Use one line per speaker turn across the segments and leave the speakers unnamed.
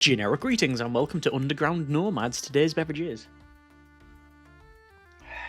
Generic greetings and welcome to Underground Nomads. Today's beverage is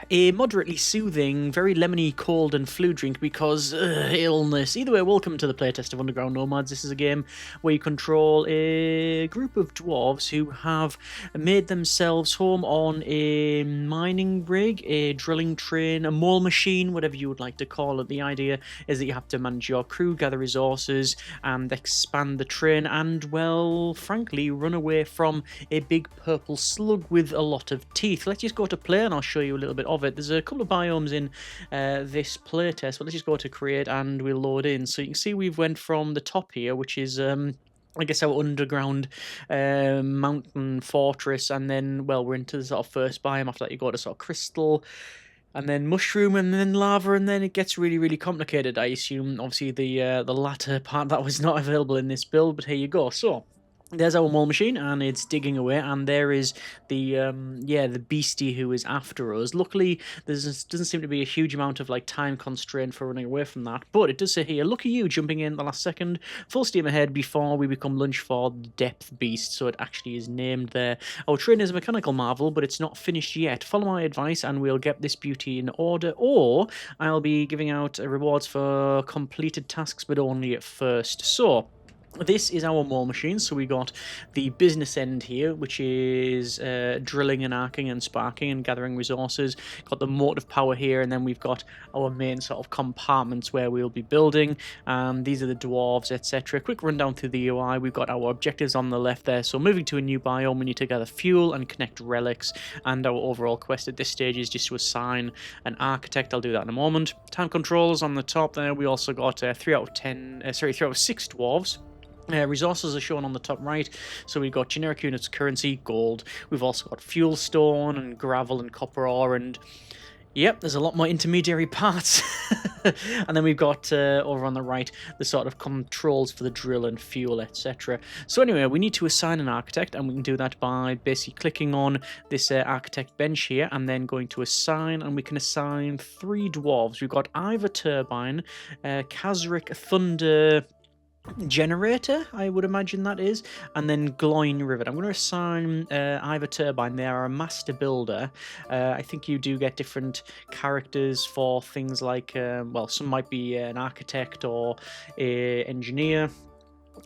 a moderately soothing, very lemony, cold and flu drink because illness. Either way, welcome to the playtest of Underground Nomads. This is a game where you control a group of dwarves who have made themselves home on a mining rig, a drilling train, a mole machine, whatever you would like to call it. The idea is that you have to manage your crew, gather resources, and expand the train, and, well, frankly, run away from a big purple slug with a lot of teeth. Let's just go to play and I'll show you a little bit of it. There's a couple of biomes in this playtest, but let's just go to create and we'll load in. So you can see we've went from the top here, which is I guess our underground mountain fortress, and then, well, we're into the sort of first biome. After that you go to sort of crystal, and then mushroom, and then lava, and then it gets really, really complicated, I assume. Obviously the latter part that was not available in this build, but here you go. So there's our mole machine, and it's digging away, and there is the the beastie who is after us. Luckily, there doesn't seem to be a huge amount of time constraint for running away from that, but it does say here, "Look at you jumping in at the last second, full steam ahead before we become lunch for the depth beast." So it actually is named there. Our train is a mechanical marvel, but it's not finished yet. Follow my advice, and we'll get this beauty in order, or I'll be giving out rewards for completed tasks, but only at first. So this is our mole machine. So we got the business end here, which is drilling and arcing and sparking and gathering resources. Got the motive power here, and then we've got our main sort of compartments where we'll be building. These are the dwarves, etc. Quick rundown through the UI. We've got our objectives on the left there. So moving to a new biome, we need to gather fuel and connect relics. And our overall quest at this stage is just to assign an architect. I'll do that in a moment. Time controls on the top there. We also got 3 out of 6 dwarves. Resources are shown on the top right, so we've got generic units, currency, gold. We've also got fuel stone and gravel and copper ore, and yep, there's a lot more intermediary parts. And then we've got over on the right the sort of controls for the drill and fuel, etc. So anyway, we need to assign an architect, and we can do that by basically clicking on this architect bench here and then going to assign, and we can assign 3 dwarves. We've got Ivor Turbine, Kazric Thunder Generator, I would imagine that is, and then Gloin Rivet. I'm going to assign Ivor Turbine. They are a master builder. I think you do get different characters for things like, well, some might be an architect or an engineer,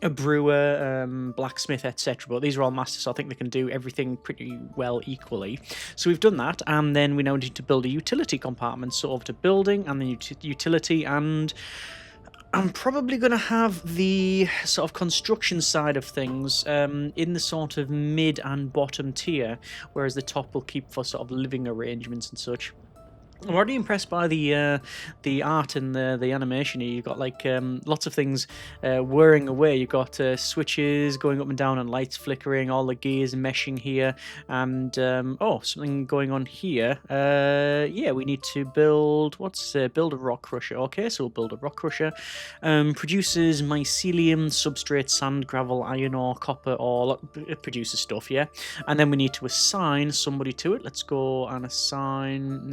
a brewer, blacksmith, etc. But these are all masters, so I think they can do everything pretty well equally. So we've done that, and then we now need to build a utility compartment. So over to building, and then utility, and I'm probably going to have the sort of construction side of things in the sort of mid and bottom tier, whereas the top will keep for sort of living arrangements and such. I'm already impressed by the art and the animation here. You've got lots of things whirring away. You've got switches going up and down and lights flickering, all the gears meshing here, and oh, something going on here. Yeah, we need to build, build a rock crusher. Okay, so we'll build a rock crusher. Produces mycelium, substrate, sand, gravel, iron ore, copper ore. It produces stuff, yeah. And then we need to assign somebody to it. Let's go and assign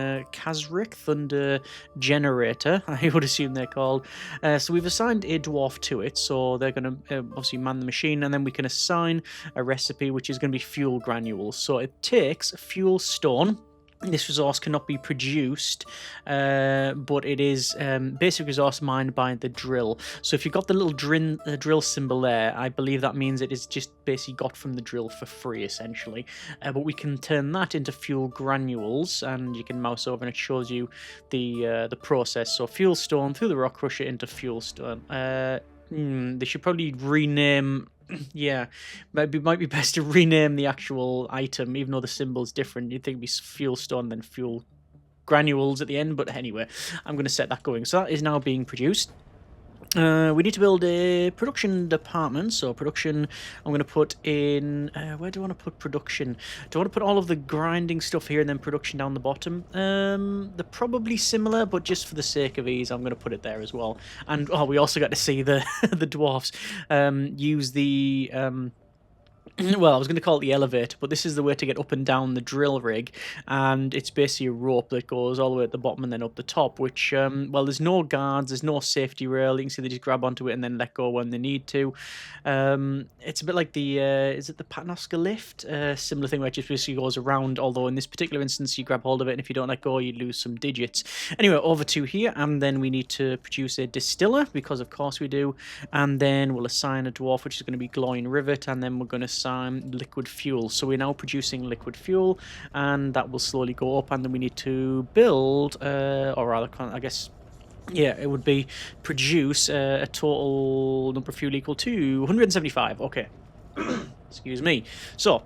Kazric Thunder Generator, I would assume they're called. So we've assigned a dwarf to it, so they're going to obviously man the machine, and then we can assign a recipe, which is going to be fuel granules. So it takes fuel stone. This resource cannot be produced, but it is basic resource mined by the drill. So if you've got the little drill symbol there, I believe that means it is just basically got from the drill for free, essentially. But we can turn that into fuel granules, and you can mouse over and it shows you the process. So fuel stone through the rock crusher into fuel stone. They should probably rename... Yeah, might be best to rename the actual item, even though the symbol's different. You'd think it'd be fuel stone, then fuel granules at the end, but anyway, I'm going to set that going. So that is now being produced. We need to build a production department. So production, I'm going to put in... where do I want to put production? Do I want to put all of the grinding stuff here and then production down the bottom? They're probably similar, but just for the sake of ease, I'm going to put it there as well. And, oh, we also got to see the, the dwarfs use the... well, I was going to call it the elevator, but this is the way to get up and down the drill rig, and it's basically a rope that goes all the way at the bottom and then up the top, which, well, there's no guards, there's no safety rail. You can see they just grab onto it and then let go when they need to. It's a bit like the, is it the Paternoster lift? Similar thing where it just basically goes around, although in this particular instance, you grab hold of it, and if you don't let go, you lose some digits. Anyway, over to here, and then we need to produce a distiller, because of course we do, and then we'll assign a dwarf, which is going to be glowing rivet, and then we're going to assign liquid fuel. So we're now producing liquid fuel, and that will slowly go up, and then we need to build, or rather, I guess, yeah, it would be produce a total number of fuel equal to 175. Okay. Excuse me. So,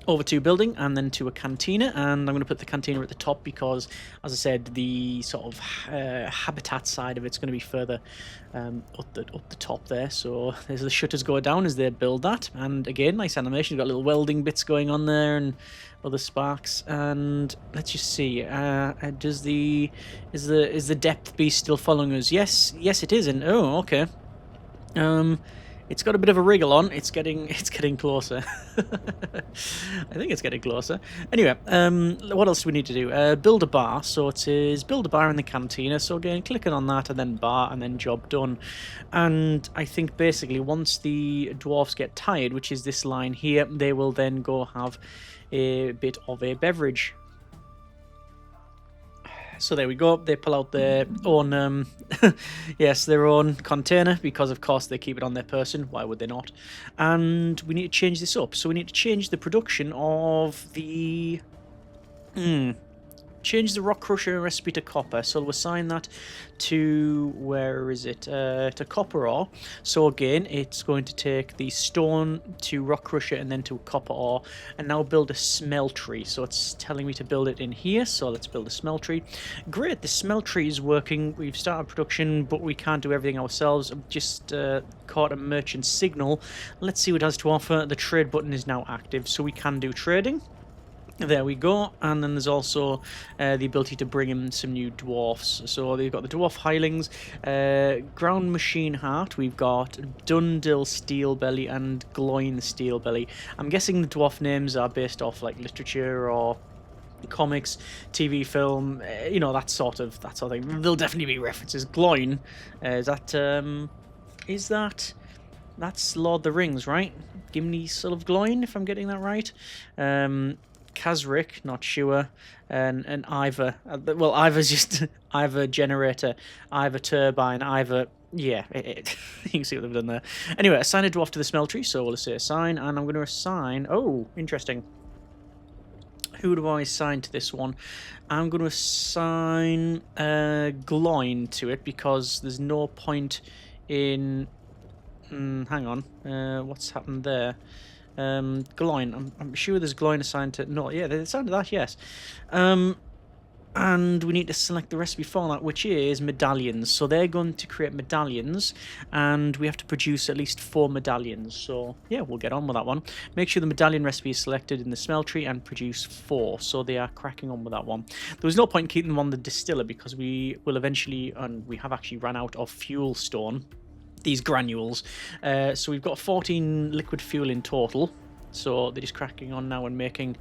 over to building, and then to a cantina, and I'm going to put the cantina at the top because, as I said, the sort of habitat side of it's going to be further up the top there. So there's the shutters go down as they build that, and again, nice animation. You've got little welding bits going on there and other sparks. And let's just see. Is the depth beast still following us? Yes, it is. And oh, okay. It's got a bit of a wriggle on. It's getting closer. I think it's getting closer. Anyway, what else do we need to do? Build a bar. So it says build a bar in the cantina. So again, clicking on that, and then bar, and then job done. And I think basically once the dwarfs get tired, which is this line here, they will then go have a bit of a beverage. So there we go. They pull out their own, yes, their own container, because of course they keep it on their person. Why would they not? And we need to change this up. So we need to change the production of the, change the rock crusher recipe to copper. So we'll assign that to, where is it? To copper ore. So again, it's going to take the stone to rock crusher and then to copper ore, and now build a smeltery. So it's telling me to build it in here. So let's build a smeltery. Great, the smeltery is working. We've started production, but we can't do everything ourselves. I've just caught a merchant signal. Let's see what it has to offer. The trade button is now active, so we can do trading. There we go, and then there's also the ability to bring in some new dwarfs. So they've got the dwarf hirelings, ground machine heart, we've got Dundil Steelbelly and Gloin Steelbelly. I'm guessing the dwarf names are based off like literature or comics, TV, film, you know, that sort of thing. There'll definitely be references. Gloin, that's Lord of the Rings, right? Gimli Son of Gloin, if I'm getting that right. Kazric, not sure, and Ivor. Well, Ivor's just Ivor generator, Ivor turbine, Ivor. Yeah, you can see what they've done there. Anyway, assign a dwarf to the smeltery, so we'll say assign, and I'm going to assign. Oh, interesting. Who do I assign to this one? I'm going to assign Gloin to it, because there's no point in. Hang on, what's happened there? Gloin. I'm sure there's Gloin assigned to. No, yeah, they assigned to that, yes. And we need to select the recipe for that, which is medallions. So they're going to create medallions, and we have to produce at least 4 medallions. So yeah, we'll get on with that one. Make sure the medallion recipe is selected in the smeltery and produce 4. So they are cracking on with that one. There was no point in keeping them on the distiller, because we will eventually, and we have actually run out of fuel stone. These granules. So we've got 14 liquid fuel in total. So they're just cracking on now and making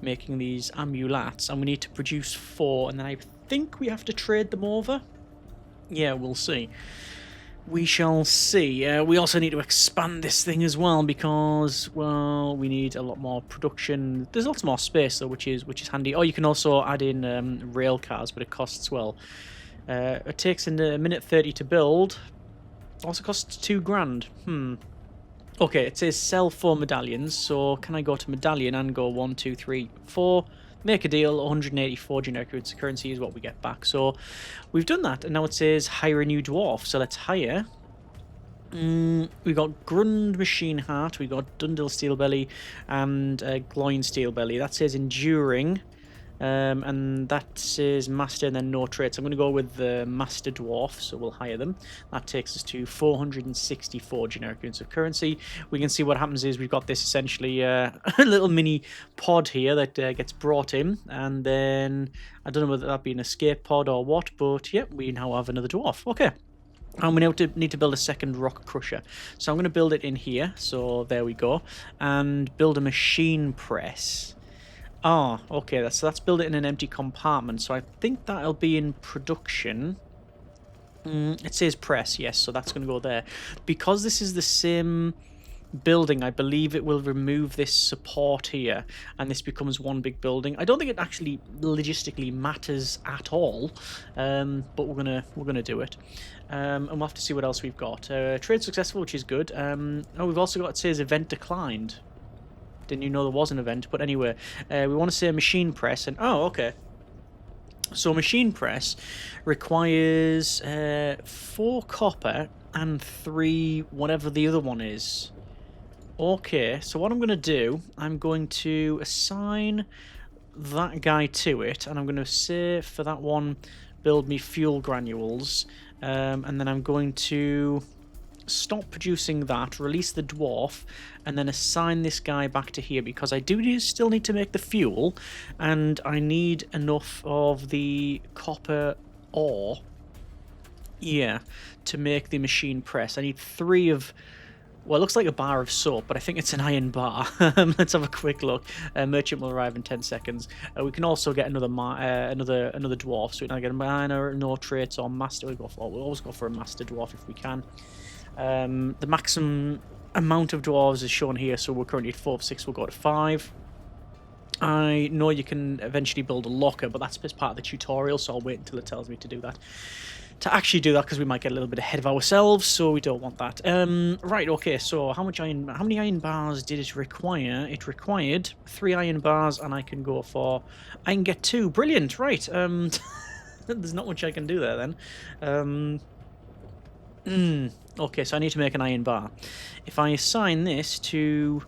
these amulets, and we need to produce 4, and then I think we have to trade them over. Yeah, we'll see. We shall see. We also need to expand this thing as well, because, well, we need a lot more production. There's lots more space though, which is handy. Oh, you can also add in rail cars, but it costs, well, it takes a minute 30 to build. Also costs 2 grand. Okay, it says sell 4 medallions. So can I go to medallion and go 1, 2, 3, 4? Make a deal. 184 generic currency is what we get back. So we've done that, and now it says hire a new dwarf. So let's hire. We got Grund Machine Heart. We got Dundil Steelbelly and Gloin Steelbelly. That says enduring. And that says master and then no traits. I'm going to go with the master dwarf, so we'll hire them. That takes us to 464 generic units of currency. We can see what happens is we've got this essentially a little mini pod here that gets brought in, and then I don't know whether that be an escape pod or what, but yeah, we now have another dwarf. Okay. I'm going to need to build a second rock crusher. So I'm going to build it in here. So there we go. And build a machine press. Oh, okay. So that's build it in an empty compartment. So I think that'll be in production. It says press, yes. So that's going to go there. Because this is the same building, I believe it will remove this support here, and this becomes one big building. I don't think it actually logistically matters at all, but we're gonna do it, and we'll have to see what else we've got. Trade successful, which is good. Oh, we've also got, it says event declined. Didn't you know there was an event? But anyway, we want to say machine press, and oh, okay. So machine press requires 4 copper and 3 whatever the other one is. Okay, so what I'm going to do, I'm going to assign that guy to it, and I'm going to say for that one, build me fuel granules, and then I'm going to stop producing that, release the dwarf, and then assign this guy back to here, because I still need to make the fuel, and I need enough of the copper ore, yeah, to make the machine press. I need 3 of... Well, it looks like a bar of soap, but I think it's an iron bar. Let's have a quick look. Merchant will arrive in 10 seconds. We can also get another dwarf, so we can get a miner, no traits, or master. We'll always go for a master dwarf if we can. The maximum amount of dwarves is shown here, so we're currently at 4 of 6. We'll go to 5. I know you can eventually build a locker, but that's part of the tutorial, so I'll wait until it tells me to do that. To actually do that, because we might get a little bit ahead of ourselves, so we don't want that. Right, okay, so how many iron bars did it require? It required 3 iron bars, and I can go for... I can get 2. Brilliant, right. There's not much I can do there, then. Okay, so I need to make an iron bar. If I assign this to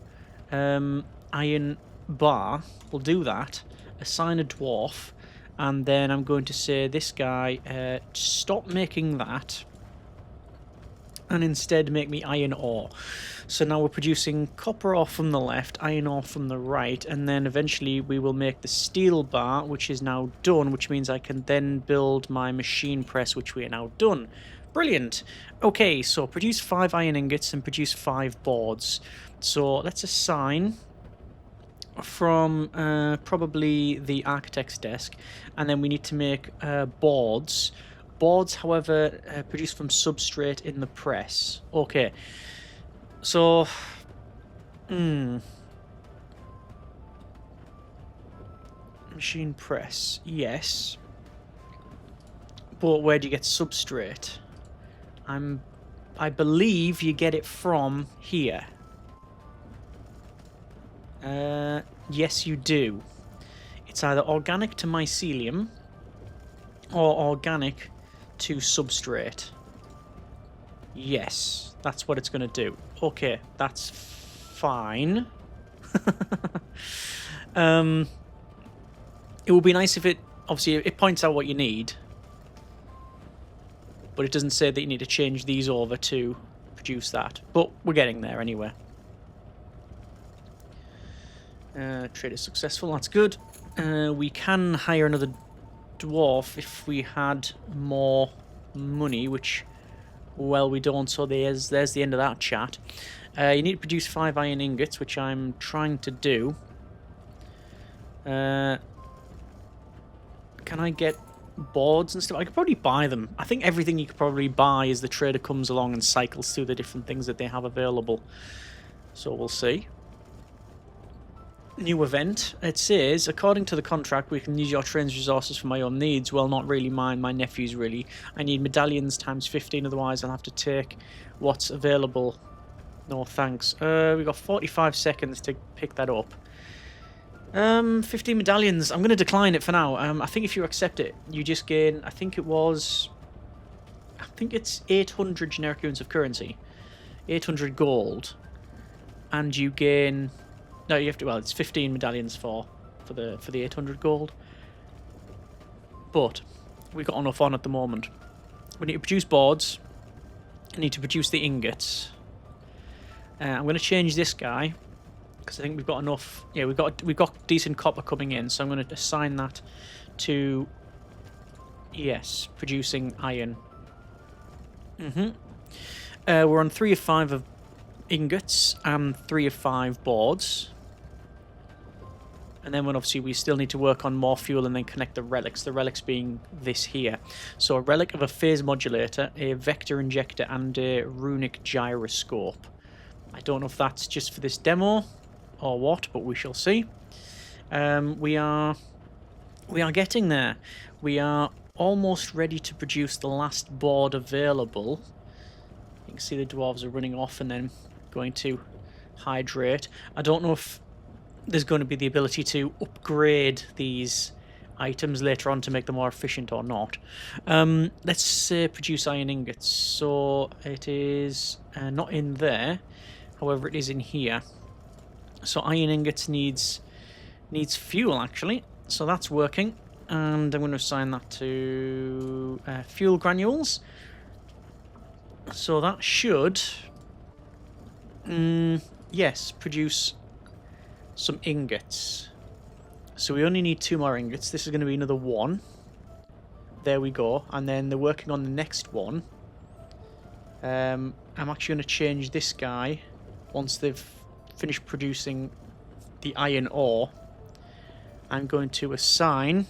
iron bar, we'll do that. Assign a dwarf. And then I'm going to say this guy, stop making that, and instead make me iron ore. So now we're producing copper ore from the left, iron ore from the right, and then eventually we will make the steel bar, which is now done, which means I can then build my machine press, which we are now done. Brilliant. Okay, so produce 5 iron ingots and produce 5 boards. So let's assign... from probably the architect's desk, and then we need to make boards. Boards, however, produced from substrate in the press. Okay, so machine press, yes, but where do you get substrate? I believe you get it from here. Yes, you do. It's either organic to mycelium or organic to substrate. Yes, that's what it's going to do. Okay, that's fine. It would be nice if it... Obviously, it points out what you need, but it doesn't say that you need to change these over to produce that. But we're getting there anyway. Trade is successful, that's good. We can hire another dwarf if we had more money, which, well, we don't, so there's the end of that chat. You need to produce 5 iron ingots, which I'm trying to do. Can I get boards and stuff? I could probably buy them. I think everything you could probably buy as the trader comes along and cycles through the different things that they have available. So we'll see. New event. It says, according to the contract, we can use your train's resources for my own needs. Well, not really mine, my nephew's really. I need medallions times 15, otherwise I'll have to take what's available. No thanks. We've got 45 seconds to pick that up. 15 medallions. I'm going to decline it for now. I think if you accept it, you just gain, I think it's 800 generic units of currency. 800 gold. And you gain... No, you have to. Well, it's 15 medallions for the 800 gold. But we've got enough on at the moment. We need to produce boards. I need to produce the ingots. I'm going to change this guy because I think we've got enough. Yeah, we've got decent copper coming in, so I'm going to assign that to, yes, producing iron. We're on 3 of 5 of ingots and 3 of 5 boards. And then obviously we still need to work on more fuel and then connect the relics. The relics being this here. So a relic of a phase modulator, a vector injector, and a runic gyroscope. I don't know if that's just for this demo or what, but we shall see. We are getting there. We are almost ready to produce the last board available. You can see the dwarves are running off and then going to hydrate. I don't know if there's going to be the ability to upgrade these items later on to make them more efficient or not. Let's say produce iron ingots. So it is not in there. However, it is in here. So iron ingots needs fuel, actually. So that's working. And I'm going to assign that to fuel granules. So that should, yes, produce some ingots. So we only need 2 more ingots. This is going to be another 1. There we go. And then they're working on the next one. I'm actually going to change this guy once they've finished producing the iron ore. I'm going to assign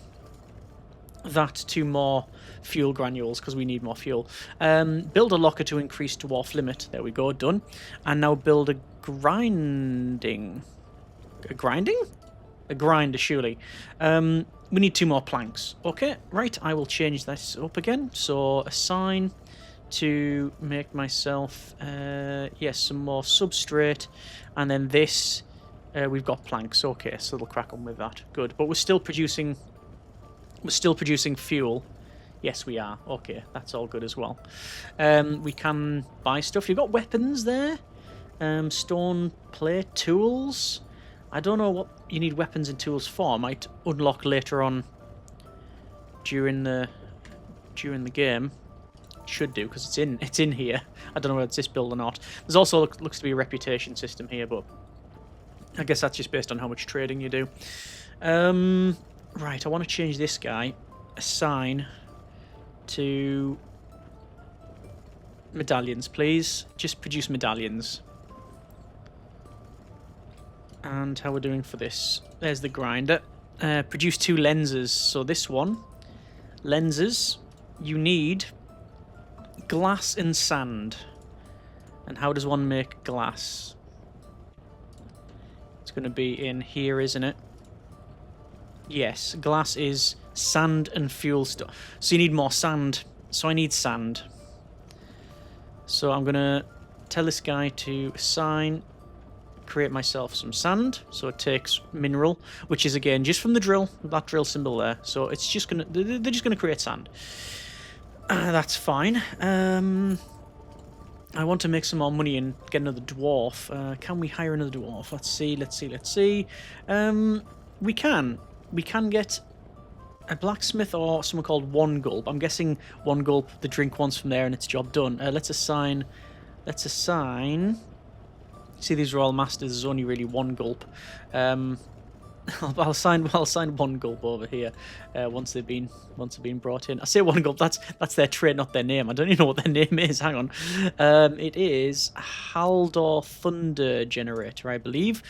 that to more fuel granules because we need more fuel. Build a locker to increase dwarf limit. There we go, done. And now build a grinding. A grinding? A grinder, surely. We need 2 more planks. Okay, right, I will change this up again. So assign to make myself, yes, some more substrate. And then this, we've got planks. Okay, so they'll crack on with that. Good, but we're still producing fuel. Yes, we are. Okay, that's all good as well. We can buy stuff. You've got weapons there. Stone plate, tools. I don't know what you need weapons and tools for. I might unlock later on during the game. Should do, because it's in here. I don't know whether it's this build or not. There's also looks to be a reputation system here, but I guess that's just based on how much trading you do. Right, I want to change this guy. Assign to medallions, please. Just produce medallions. And how we're doing for this. There's the grinder. Produce 2 lenses. So this one, lenses, you need glass and sand. And how does one make glass? It's going to be in here, isn't it? Yes, glass is sand and fuel stuff. So you need more sand. So I need sand. So I'm going to tell this guy to assign, create myself some sand. So it takes mineral, which is again just from the drill, that drill symbol there. So it's just going to, they're just going to create sand. That's fine. I want to make some more money and get another dwarf. Can we hire another dwarf? Let's see. We can get a blacksmith or someone called One Gulp. I'm guessing One Gulp, the drink once from there and it's job done. Let's assign. See, these are all masters. There's only really One Gulp. I'll assign One Gulp over here once they've been brought in. I say One Gulp. That's their trait, not their name. I don't even know what their name is. Hang on. It is Haldor Thunder Generator, I believe.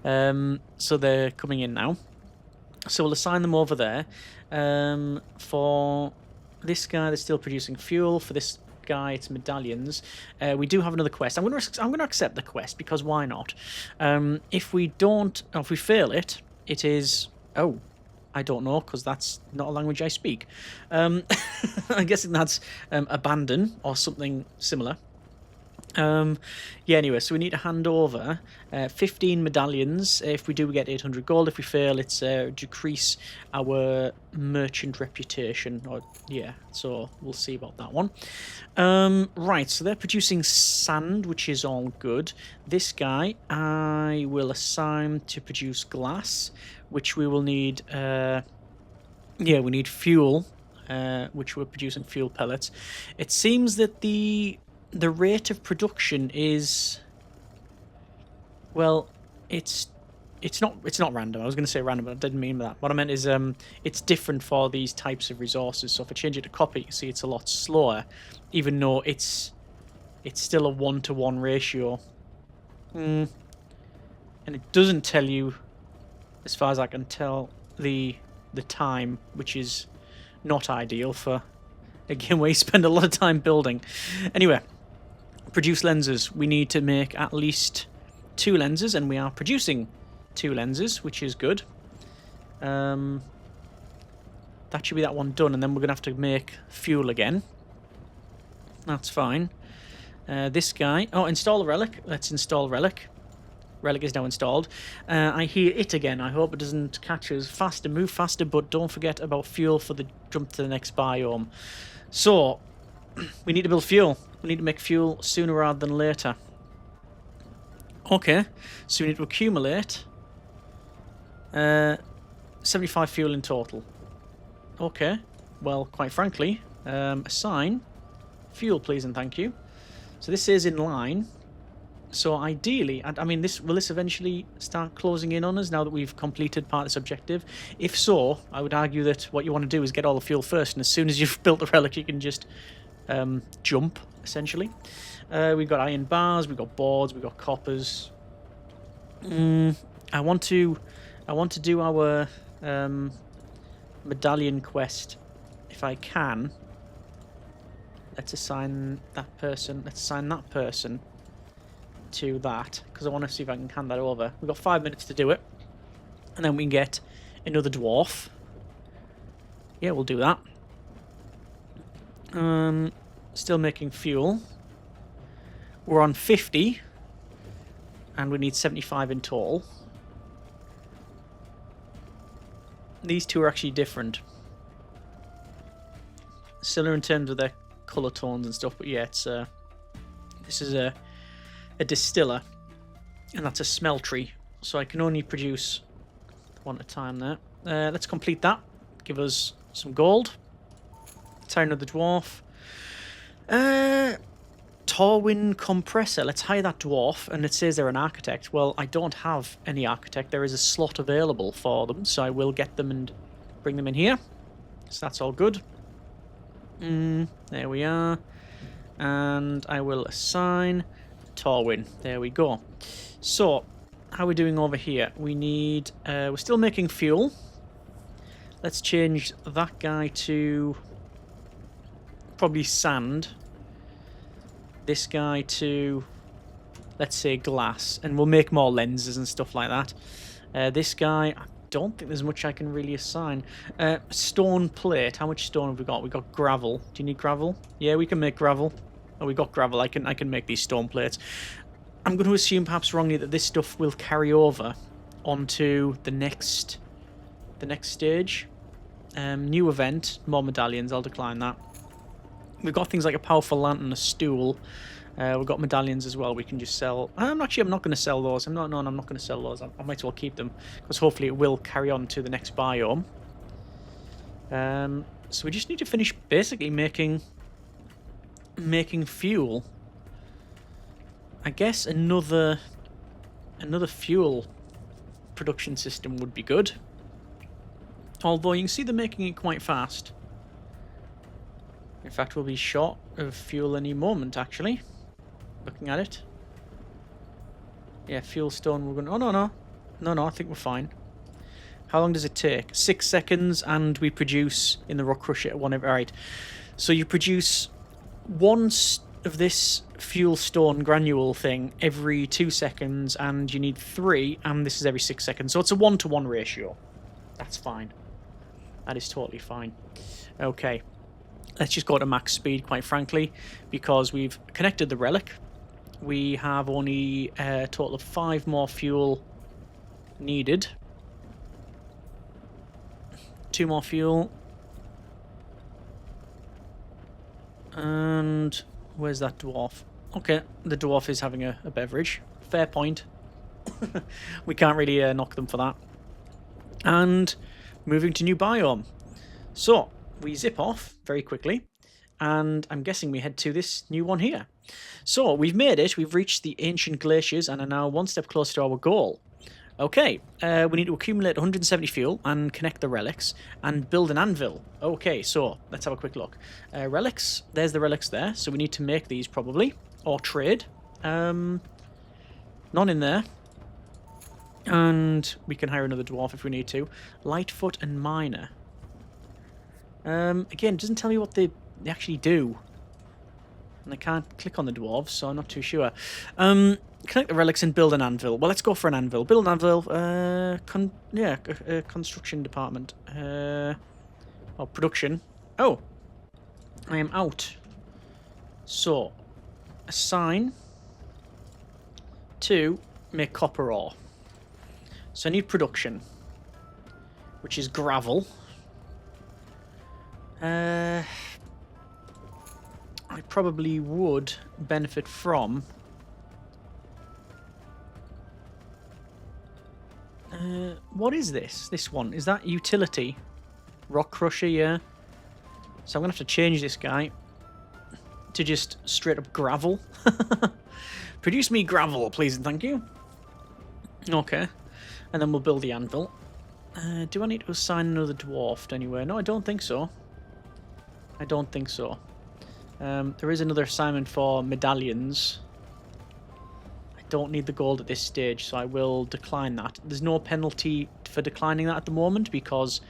So they're coming in now. So we'll assign them over there. For this guy, they're still producing fuel. For this guy, it's medallions. We do have another quest. I'm going to accept the quest because why not? If we fail it, it is, oh, I don't know, because that's not a language I speak. I'm guessing that's abandon or something similar. Yeah, anyway, so we need to hand over 15 medallions. If we do, we get 800 gold. If we fail, it's decrease our merchant reputation. Or yeah, so we'll see about that one. Right, so they're producing sand, which is all good. This guy, I will assign to produce glass, which we will need. Yeah, we need fuel, which we're producing fuel pellets. It seems that the rate of production is, well, it's it's not random. I was going to say random, but I didn't mean that. What I meant is it's different for these types of resources. So if I change it to copper, you can see it's a lot slower, even though it's still a 1-to-1 ratio. And it doesn't tell you, as far as I can tell, the time, which is not ideal for a game where you spend a lot of time building. Anyway, produce lenses. We need to make at least 2 lenses, and we are producing 2 lenses, which is good. That should be that one done, and then we're going to have to make fuel again. That's fine. This guy... Oh, install a Relic. Let's install Relic. Relic is now installed. I hear it again. I hope it doesn't catch us. Faster, move faster, but don't forget about fuel for the jump to the next biome. So, we need to build fuel. We need to make fuel sooner rather than later. Okay, so we need to accumulate 75 fuel in total. Okay, well, quite frankly, assign fuel, please and thank you. So this is in line. So ideally, I mean, will this eventually start closing in on us now that we've completed part of this objective? If so, I would argue that what you want to do is get all the fuel first, and as soon as you've built the relic, you can just jump, essentially. We've got iron bars, we've got boards, we've got coppers. I want to do our medallion quest if I can. Let's assign that person. Let's assign that person to that, because I want to see if I can hand that over. We've got 5 minutes to do it, and then we can get another dwarf. Yeah, we'll do that. Still making fuel. We're on 50, and we need 75 in total. These two are actually different. Similar in terms of their colour tones and stuff, but yeah, it's this is a distiller, and that's a smeltery, so I can only produce one at a time there. Let's complete that. Give us some gold. Let's hire another dwarf. Torwin compressor. Let's hire that dwarf, and it says they're an architect. Well, I don't have any architect. There is a slot available for them, so I will get them and bring them in here. So that's all good. There we are. And I will assign Torwin. There we go. So, how are we doing over here? We need... we're still making fuel. Let's change that guy to... probably sand. This guy to... let's say glass. And we'll make more lenses and stuff like that. This guy... I don't think there's much I can really assign. Stone plate. How much stone have we got? We've got gravel. Do you need gravel? Yeah, we can make gravel. Oh, we got gravel. I can make these stone plates. I'm going to assume, perhaps wrongly, that this stuff will carry over onto the next stage. New event, more medallions. I'll decline that. We've got things like a powerful lantern, a stool. We've got medallions as well. We can just sell. I'm not going to sell those. I'm not going to sell those. I might as well keep them, because hopefully it will carry on to the next biome. So we just need to finish basically making fuel. I guess another fuel production system would be good. Although you can see they're making it quite fast. In fact, we'll be short of fuel any moment, actually. Looking at it. Yeah, fuel stone, we're going to... Oh, no, I think we're fine. How long does it take? 6 seconds, and we produce in the rock crusher at one... Alright, so you produce one of this fuel stone granule thing every 2 seconds, and you need 3, and this is every 6 seconds. So it's a 1-to-1 ratio. That's fine. That is totally fine. Okay. Let's just go to max speed, quite frankly, because we've connected the relic. We have only a total of 5 more fuel needed. 2 more fuel. And where's that dwarf? Okay, the dwarf is having a beverage. Fair point. We can't really knock them for that. And moving to new biome. So, we zip off very quickly, and I'm guessing we head to this new one here. So, we've made it. We've reached the ancient glaciers and are now one step closer to our goal. Okay, we need to accumulate 170 fuel and connect the relics and build an anvil. Okay, so let's have a quick look. Relics, there's the relics there, so we need to make these probably, or trade. None in there. And we can hire another dwarf if we need to. Lightfoot and miner. Again, it doesn't tell me what they actually do. And I can't click on the dwarves, so I'm not too sure. Connect the relics and build an anvil. Well, let's go for an anvil. Build an anvil. Construction department. Production. Oh, I am out. So, assign to make copper ore. So I need production, which is gravel. I probably would benefit from what is this? This one. Is that utility? Rock crusher, yeah. So I'm going to have to change this guy to just straight up gravel. Produce me gravel, please and thank you. Okay. And then we'll build the anvil. Do I need to assign another dwarf anywhere? No, I don't think so. I don't think so. There is another assignment for medallions. I don't need the gold at this stage, so I will decline that. There's no penalty for declining that at the moment because,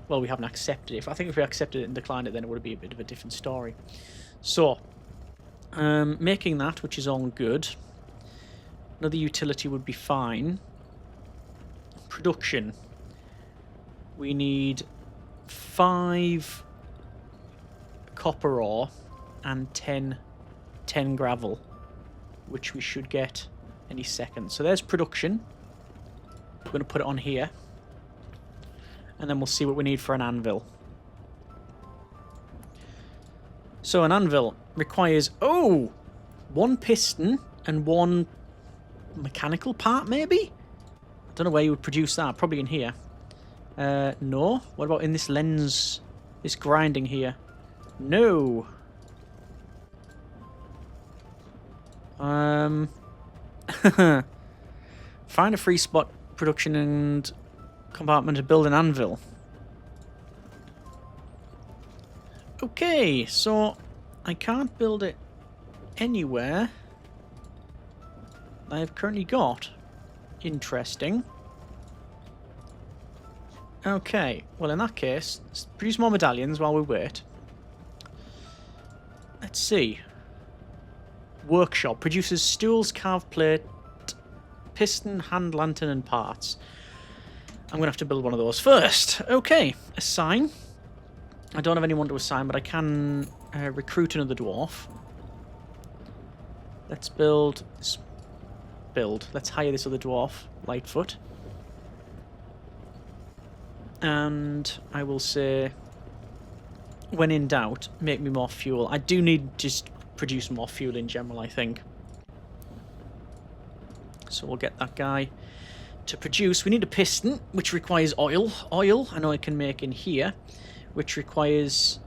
well, we haven't accepted it. I think if we accepted it and declined it, then it would be a bit of a different story. So, making that, which is all good. Another utility would be fine. Production. We need 5 copper ore and 10 gravel, which we should get any second. So there's production. We're going to put it on here. And then we'll see what we need for an anvil. So an anvil requires, 1 piston and 1 mechanical part, maybe? I don't know where you would produce that. Probably in here. No. What about in this lens? This grinding here? No. Find a free spot, production and compartment to build an anvil. Okay, so I can't build it anywhere I have currently got. Interesting. Okay, well in that case, let's produce more medallions while we wait. Let's see. Workshop produces stools, carved plate, piston, hand lantern and parts. I'm going to have to build one of those first. Okay, assign. I don't have anyone to assign, but I can recruit another dwarf. Let's build... Let's hire this other dwarf, Lightfoot. And I will say, when in doubt, make me more fuel. I do need just produce more fuel in general, I think. So we'll get that guy to produce. We need a piston, which requires oil. Oil, I know I can make in here, which requires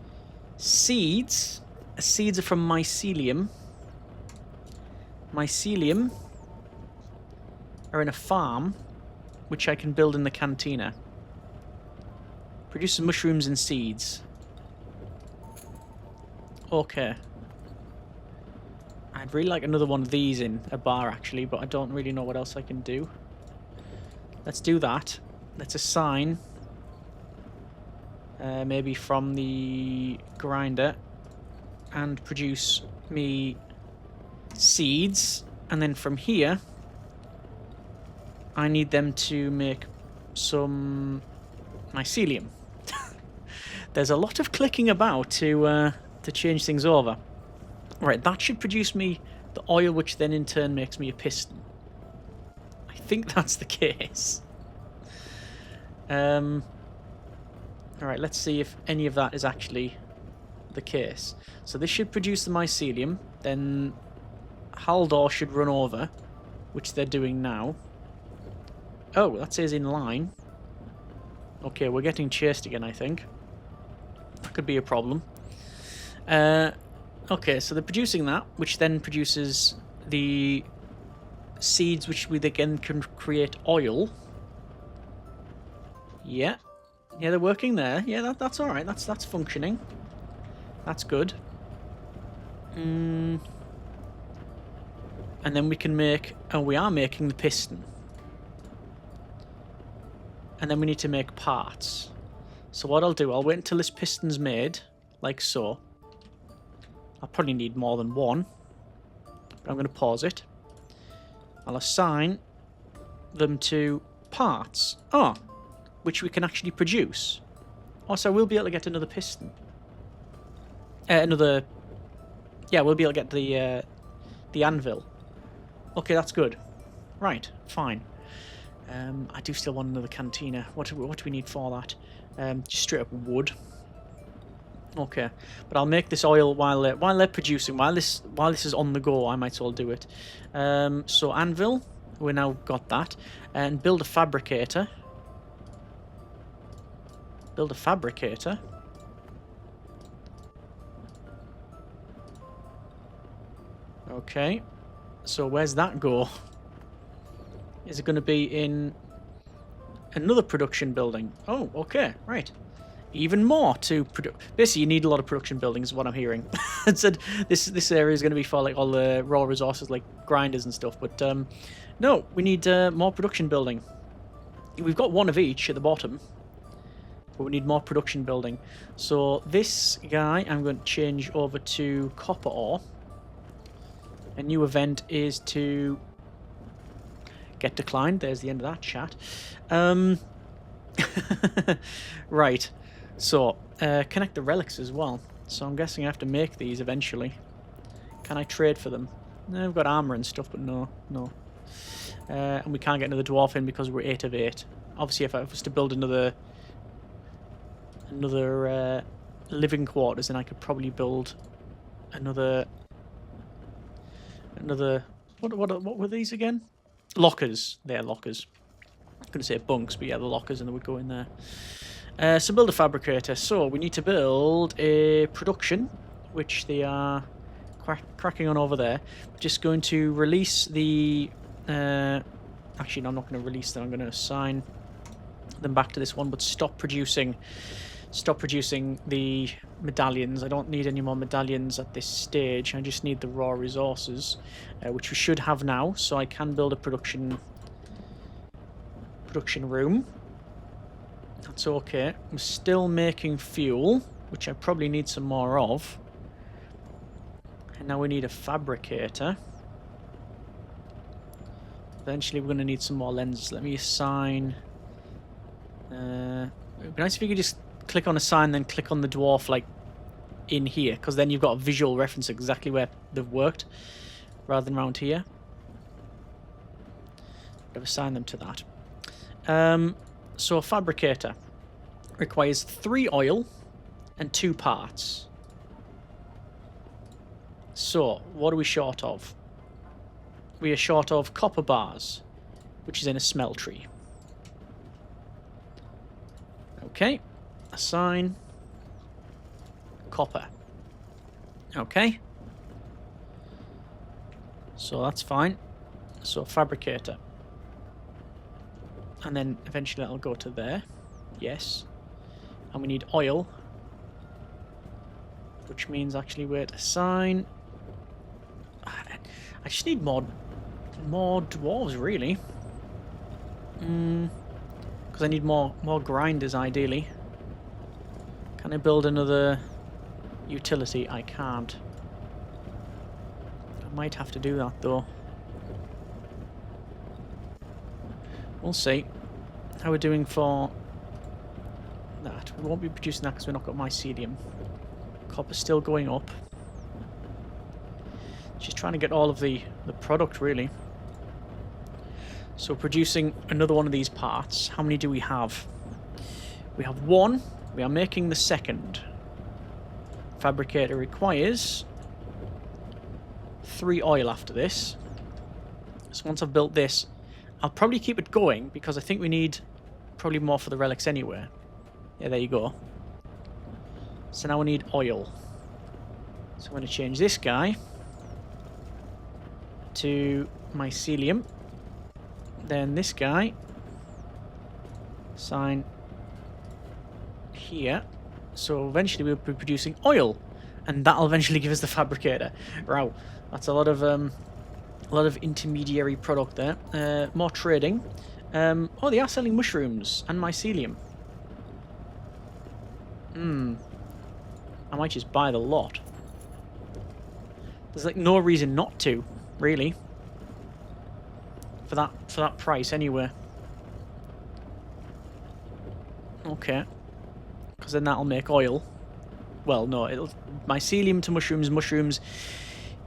seeds. Seeds are from mycelium. Mycelium are in a farm, which I can build in the cantina. Produces mushrooms and seeds. Okay. I'd really like another one of these in a bar, actually, but I don't really know what else I can do. Let's do that. Let's assign. Maybe from the grinder. And produce me seeds. And then from here, I need them to make some mycelium. There's a lot of clicking about to change things over. Right, that should produce me the oil, which then in turn makes me a piston. I think that's the case. Alright, let's see if any of that is actually the case. So this should produce the mycelium, then Haldor should run over, which they're doing now. Oh, that says in line. Okay, we're getting chased again, I think. That could be a problem. Okay, so they're producing that, which then produces the seeds, which we again can create oil. Yeah. Yeah, they're working there. Yeah, that's all right. That's functioning. That's good. And then we can make... Oh, we are making the piston. And then we need to make parts. So what I'll do, I'll wait until this piston's made, like so. I'll probably need more than one. But I'm going to pause it. I'll assign them to parts. Oh, which we can actually produce. Oh, so we'll be able to get another piston. Another... Yeah, we'll be able to get the anvil. Okay, that's good. Right, fine. I do still want another cantina. What do we need for that? Just straight up wood. Okay, but I'll make this oil while they're producing. While this is on the go, I might as well do it. So anvil, we now got that, and build a fabricator. Build a fabricator. Okay, so where's that go? Is it going to be in another production building? Oh, okay, right. Even more to produce. Basically, you need a lot of production buildings, is what I'm hearing. It said this area is going to be for like all the raw resources, like grinders and stuff. But no, we need more production building. We've got one of each at the bottom, but we need more production building. So this guy, I'm going to change over to copper ore. A new event is to get declined. There's the end of that chat. Right. So, connect the relics as well. So I'm guessing I have to make these eventually. Can I trade for them? No, I've got armor and stuff, but no. And we can't get another dwarf in because we're 8 of 8. Obviously, if I was to build another living quarters, then I could probably build another... What were these again? Lockers. They're lockers. I'm going to say bunks, but yeah, the lockers, and they would go in there. So build a fabricator. So we need to build a production, which they are cracking on over there. Just going to release the... actually, no, I'm not going to release them. I'm going to assign them back to this one, but stop producing the medallions. I don't need any more medallions at this stage. I just need the raw resources, which we should have now, so I can build a production room. That's okay. I'm still making fuel, which I probably need some more of. And now we need a fabricator. Eventually we're going to need some more lenses. Let me assign... it'd be nice if you could just click on assign, then click on the dwarf, like, in here, because then you've got a visual reference exactly where they've worked, rather than around here. I've assigned them to that. So a fabricator requires 3 oil and 2 parts. So, what are we short of? We are short of copper bars, which is in a smeltery. Okay. Assign copper. Okay. So that's fine. So fabricator. And then eventually that'll go to there. Yes. And we need oil. Which means actually wait, assign. I just need more dwarves, really. Because I need more grinders, ideally. Can I build another utility? I can't. I might have to do that, though. We'll see how we're doing for that. We won't be producing that because we've not got mycelium. Copper's still going up. Just trying to get all of the product, really. So producing another one of these parts. How many do we have? We have 1. We are making the second. Fabricator requires 3 oil after this. So once I've built this, I'll probably keep it going because I think we need probably more for the relics anyway. Yeah, there you go. So now we need oil. So I'm going to change this guy to mycelium. Then this guy, assign here. So eventually we'll be producing oil, and that'll eventually give us the fabricator. Wow, that's a lot of intermediary product there. More trading. Oh, they are selling mushrooms and mycelium. I might just buy the lot. There's like no reason not to, really. For that price anyway. Okay. Because then that'll make oil. Well, no, it'll mycelium to mushrooms, mushrooms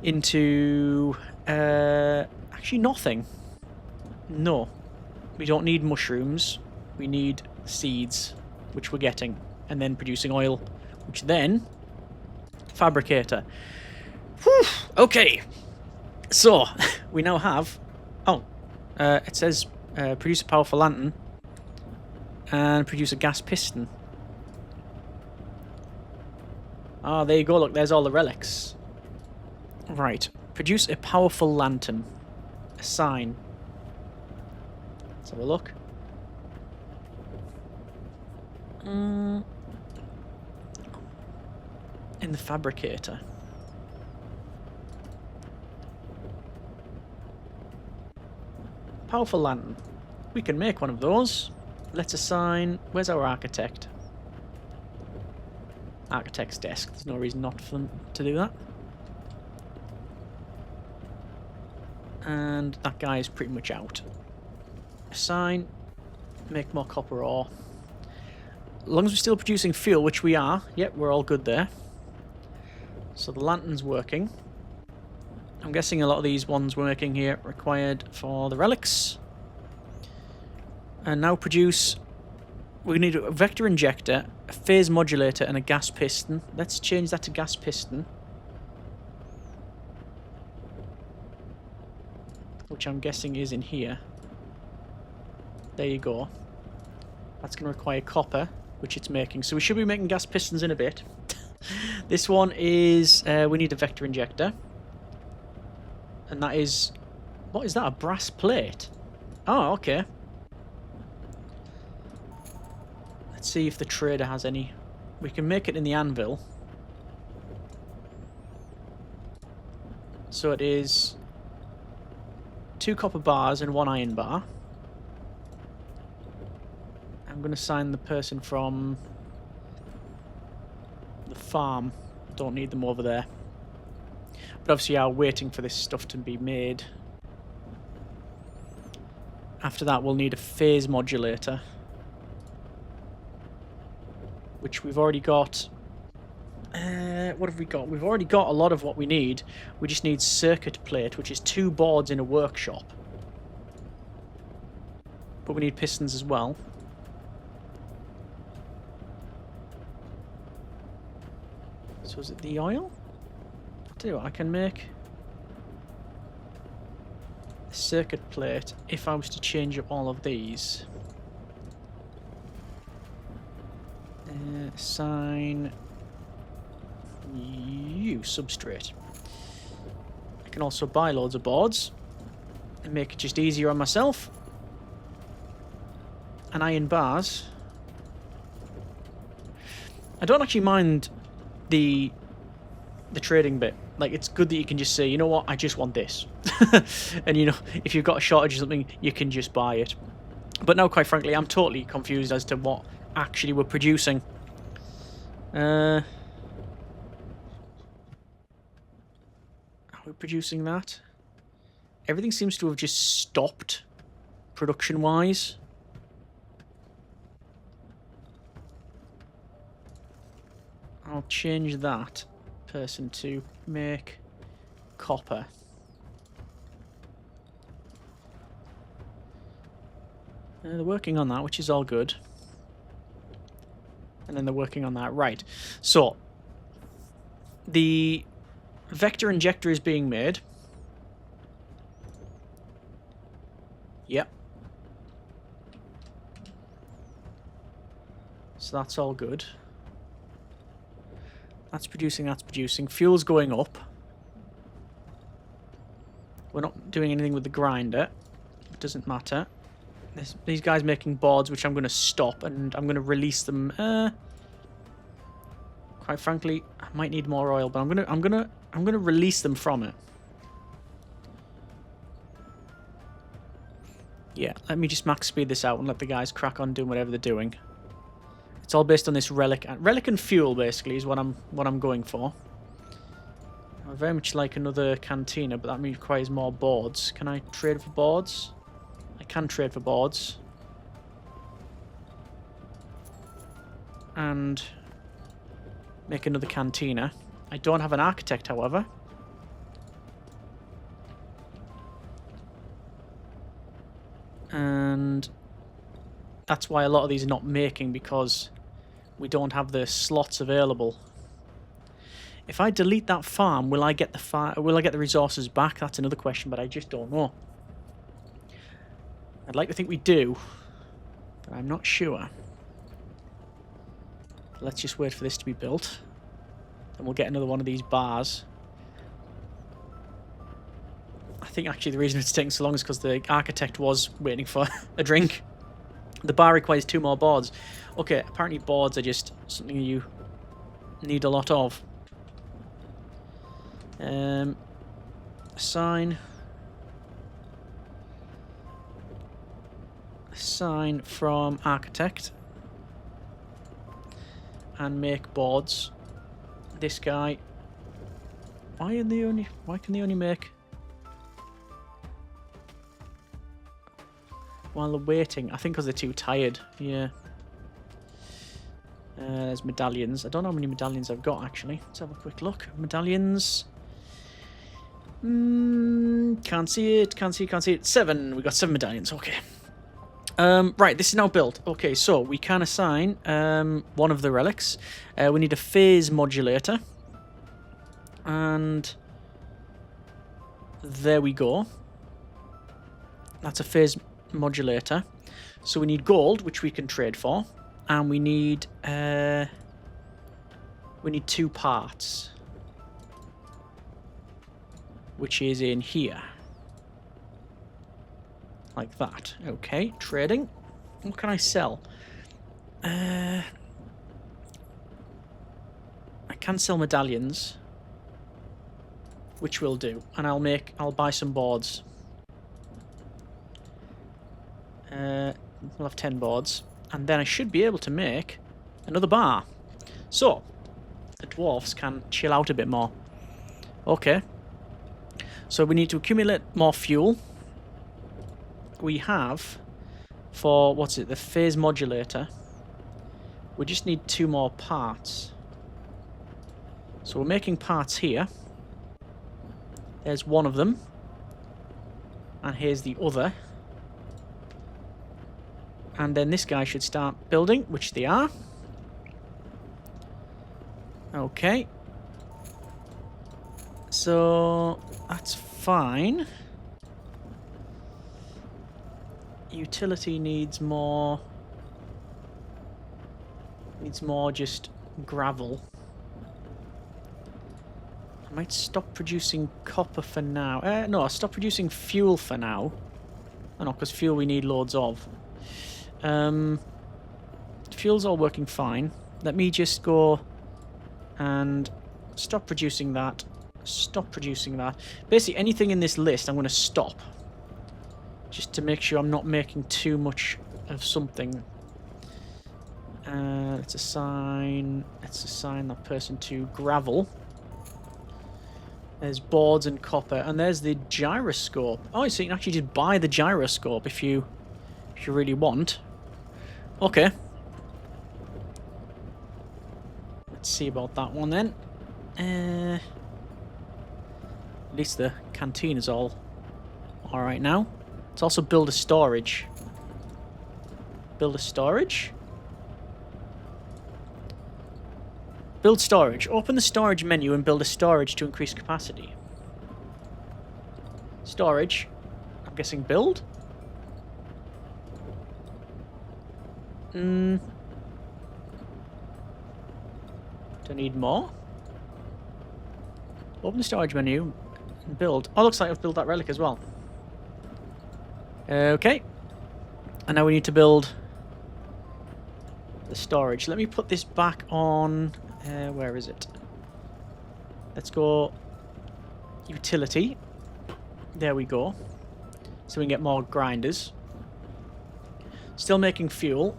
into actually nothing. No. We don't need mushrooms. We need seeds, which we're getting, and then producing oil, which then fabricator. Whew, okay. So, we now have it says produce a powerful lantern and produce a gas piston. Ah, there you go, look, there's all the relics. Right. Produce a powerful lantern. Assign. Let's have a look. In the fabricator. Powerful lantern. We can make one of those. Let's assign... Where's our architect? Architect's desk. There's no reason not for them to do that. And that guy is pretty much out. Assign. Make more copper ore. As long as we're still producing fuel, which we are. Yep, we're all good there. So the lantern's working. I'm guessing a lot of these ones we're making here required for the relics. And now produce... We need a vector injector, a phase modulator, and a gas piston. Let's change that to gas piston. Which I'm guessing is in here. There you go. That's going to require copper, which it's making. So we should be making gas pistons in a bit. This one is... we need a vector injector. And that is... What is that? A brass plate? Oh, okay. Let's see if the trader has any. We can make it in the anvil. So it is 2 copper bars and 1 iron bar. I'm going to sign the person from the farm. Don't need them over there. But obviously we are waiting for this stuff to be made. After that we'll need a phase modulator. Which we've already got. What have we got? We've already got a lot of what we need. We just need circuit plate, which is 2 boards in a workshop. But we need pistons as well. So is it the oil? I'll tell you what, I can make a circuit plate if I was to change up all of these. Assign you substrate. I can also buy loads of boards and make it just easier on myself. And iron bars. I don't actually mind the trading bit. Like, it's good that you can just say, you know what, I just want this. And you know, if you've got a shortage of something, you can just buy it. But now, quite frankly, I'm totally confused as to what actually we're producing. Are we producing that? Everything seems to have just stopped production-wise. I'll change that person to make copper. They're working on that, which is all good. And then they're working on that. Right. So, the vector injector is being made. Yep. So that's all good. That's producing, that's producing. Fuel's going up. We're not doing anything with the grinder. It doesn't matter. These guys making boards, which I'm going to stop, and I'm going to release them. Quite frankly, I might need more oil, but I'm gonna release them from it. Yeah, let me just max speed this out and let the guys crack on doing whatever they're doing. It's all based on this relic. Relic and fuel, basically, is what I'm going for. I very much like another cantina, but that requires more boards. Can I trade for boards? I can trade for boards. And make another cantina. I don't have an architect, however. And that's why a lot of these are not making, because we don't have the slots available. If I delete that farm, will I get the resources back? That's another question, but I just don't know. I'd like to think we do, but I'm not sure. Let's just wait for this to be built. Then we'll get another one of these bars. I think actually the reason it's taking so long is because the architect was waiting for a drink. The bar requires 2 more boards. Okay, apparently boards are just something you need a lot of. Assign from architect and make boards. This guy. Why can they only make while they're waiting? I think because they're too tired. Yeah. There's medallions. I don't know how many medallions I've got, actually. Let's have a quick look. Medallions. Can't see it. 7. We got 7 medallions. Okay. Right, this is now built. Okay, so we can assign one of the relics. We need a phase modulator. And there we go. That's a phase modulator. So we need gold, which we can trade for. And we need 2 parts, which is in here, like that. Okay, trading. What can I sell? I can sell medallions, which we'll do, and I'll buy some boards. We'll have 10 boards. And then I should be able to make another bar. So, the dwarfs can chill out a bit more. Okay. So we need to accumulate more fuel. We have, for, the phase modulator, we just need 2 more parts. So we're making parts here. There's one of them. And here's the other. And then this guy should start building, which they are. Okay. So that's fine. Utility needs more just gravel. I might stop producing copper for now. No, I'll stop producing fuel for now. Oh no, because fuel we need loads of. Fuel's all working fine. Let me just go and stop producing that. Stop producing that. Basically, anything in this list I'm going to stop. Just to make sure I'm not making too much of something. Let's assign that person to gravel. There's boards and copper, and there's the gyroscope. Oh, so you can actually just buy the gyroscope if you really want. Okay. Let's see about that one then. At least the canteen is all alright now. Let's also build a storage. Build a storage? Build storage. Open the storage menu and build a storage to increase capacity. Storage. I'm guessing build? Do I need more? Open the storage menu and build. Oh, looks like I've built that relic as well. Okay. And now we need to build the storage. Let me put this back on Where is it? Let's go utility. There we go. So we can get more grinders. Still making fuel.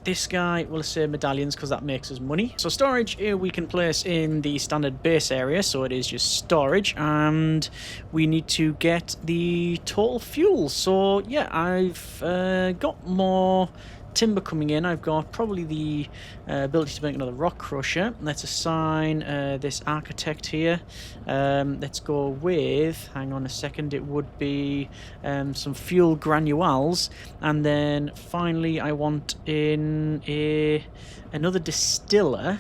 This guy will say medallions because that makes us money. So storage here we can place in the standard base area, so it is just storage, and we need to get the total fuel. So yeah, I've got more timber coming in. I've got probably the ability to make another rock crusher. Let's assign this architect here. Let's go with, hang on a second, it would be some fuel granules, and then finally I want in another distiller.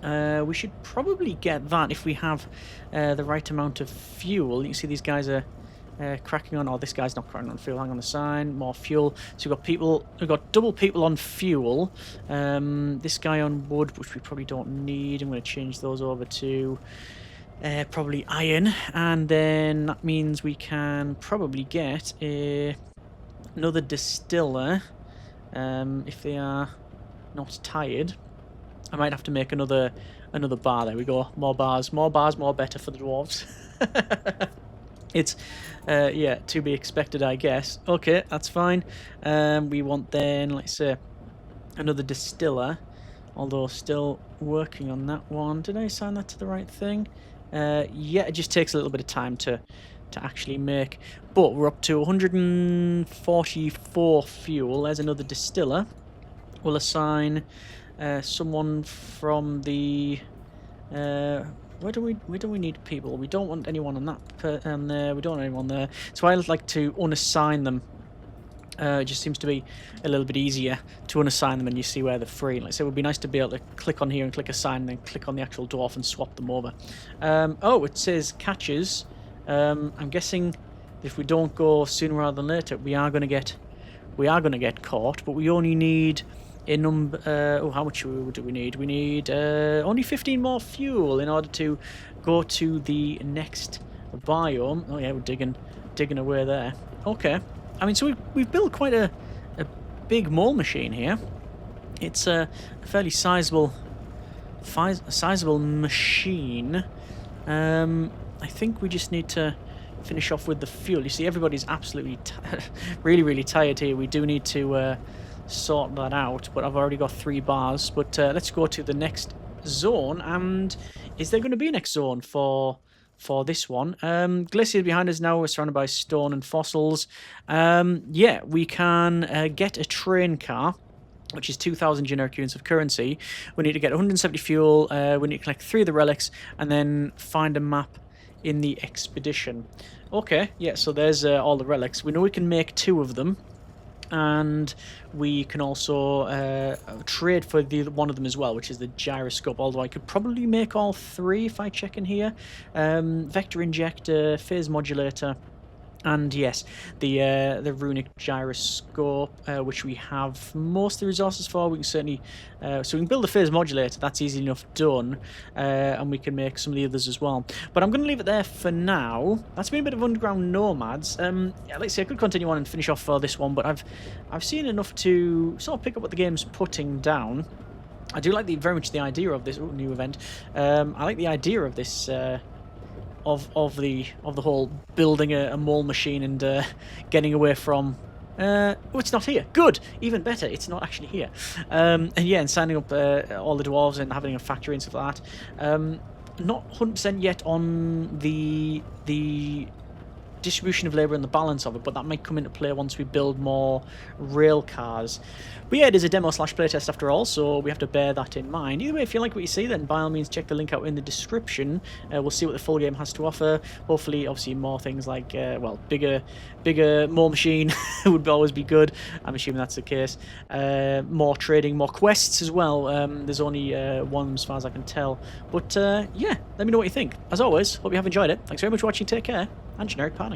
We should probably get that if we have the right amount of fuel. You can see these guys are cracking on. Oh, this guy's not cracking on fuel. Hang on a sign. More fuel. So we've got people. We've got double people on fuel. This guy on wood, which we probably don't need. I'm going to change those over to probably iron, and then that means we can probably get another distiller if they are not tired. I might have to make another bar. There we go. More bars, more better for the dwarves. It's yeah, to be expected, I guess. Okay, that's fine. We want then, let's say, another distiller, although still working on that one. Did I assign that to the right thing? Yeah, it just takes a little bit of time to actually make, but we're up to 144 fuel. There's another distiller. We'll assign someone from the where do we need people? We don't want anyone on that there. We don't want anyone there. So I would like to unassign them. It just seems to be a little bit easier to unassign them, and you see where they're free. Like I say, it would be nice to be able to click on here and click assign, and then click on the actual dwarf and swap them over. Oh, it says catches. I'm guessing if we don't go sooner rather than later, we are going to get caught. But we only need a number. Oh, how much do we need? We need only 15 more fuel in order to go to the next biome. Oh yeah, we're digging away there. Okay. I mean, so we've built quite a big mole machine here. It's a fairly sizable machine. I think we just need to finish off with the fuel. You see, everybody's absolutely really tired here. We do need to sort that out, but I've already got 3 bars. But let's go to the next zone. And is there going to be a next zone for this one? Glacier behind us now. We're surrounded by stone and fossils. Yeah, we can get a train car, which is 2,000 generic units of currency. We need to get 170 fuel. We need to collect 3 of the relics, and then find a map in the expedition. Okay, yeah, so there's all the relics. We know we can make 2 of them, and we can also trade for one of them as well, which is the gyroscope, although I could probably make all 3 if I check in here. Vector injector, phase modulator, and yes, the runic gyroscope, which we have most of the resources for. We can certainly so we can build a phase modulator. That's easy enough done, and we can make some of the others as well. But I'm going to leave it there for now. That's been a bit of Underground Nomads. Yeah, let's see. I could continue on and finish off for this one, but I've seen enough to sort of pick up what the game's putting down. I do like very much the idea of this new event. I like the idea of this. Of the whole building a mole machine and getting away from. Oh, it's not here. Good, even better. It's not actually here. And yeah, and signing up all the dwarves and having a factory and stuff like that. Not 100% yet on the distribution of labour and the balance of it, but that might come into play once we build more rail cars. But yeah, it is a demo / playtest after all, so we have to bear that in mind. Either way, if you like what you see, then by all means check the link out in the description. We'll see what the full game has to offer. Hopefully, obviously, more things like, well, bigger mole machine would always be good. I'm assuming that's the case. More trading, more quests as well. There's only one as far as I can tell. But yeah, let me know what you think. As always, hope you have enjoyed it. Thanks very much for watching. Take care, and generic parting.